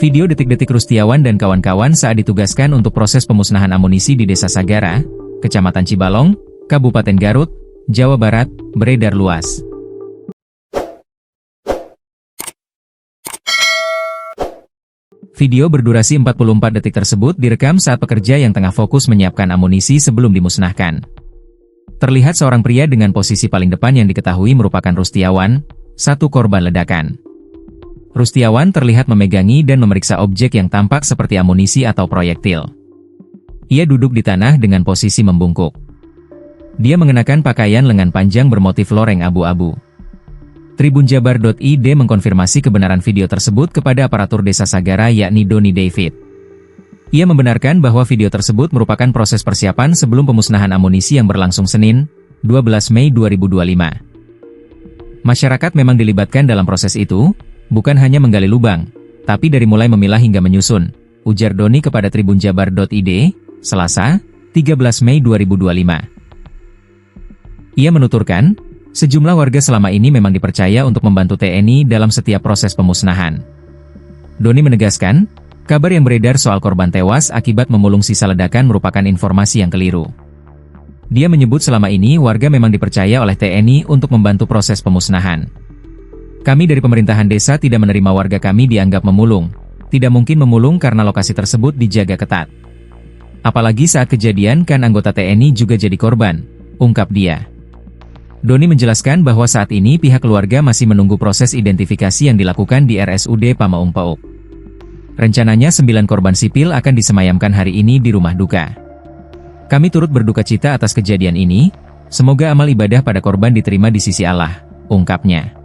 Video detik-detik Rustiawan dan kawan-kawan saat ditugaskan untuk proses pemusnahan amunisi di Desa Sagara, Kecamatan Cibalong, Kabupaten Garut, Jawa Barat, beredar luas. Video berdurasi 44 detik tersebut direkam saat pekerja yang tengah fokus menyiapkan amunisi sebelum dimusnahkan. Terlihat seorang pria dengan posisi paling depan yang diketahui merupakan Rustiawan, satu korban ledakan. Rustiawan terlihat memegangi dan memeriksa objek yang tampak seperti amunisi atau proyektil. Ia duduk di tanah dengan posisi membungkuk. Dia mengenakan pakaian lengan panjang bermotif loreng abu-abu. Tribunjabar.id mengkonfirmasi kebenaran video tersebut kepada aparatur Desa Sagara yakni Doni David. Ia membenarkan bahwa video tersebut merupakan proses persiapan sebelum pemusnahan amunisi yang berlangsung Senin, 12 Mei 2025. Masyarakat memang dilibatkan dalam proses itu, bukan hanya menggali lubang, tapi dari mulai memilah hingga menyusun, ujar Doni kepada Tribunjabar.id, Selasa, 13 Mei 2025. Ia menuturkan, sejumlah warga selama ini memang dipercaya untuk membantu TNI dalam setiap proses pemusnahan. Doni menegaskan, kabar yang beredar soal korban tewas akibat memulung sisa ledakan merupakan informasi yang keliru. Dia menyebut selama ini warga memang dipercaya oleh TNI untuk membantu proses pemusnahan. Kami dari pemerintahan desa tidak menerima warga kami dianggap memulung. Tidak mungkin memulung karena lokasi tersebut dijaga ketat. Apalagi saat kejadian kan anggota TNI juga jadi korban, ungkap dia. Doni menjelaskan bahwa saat ini pihak keluarga masih menunggu proses identifikasi yang dilakukan di RSUD Pamaung Pauk. Rencananya 9 korban sipil akan disemayamkan hari ini di rumah duka. Kami turut berduka cita atas kejadian ini, semoga amal ibadah pada korban diterima di sisi Allah, ungkapnya.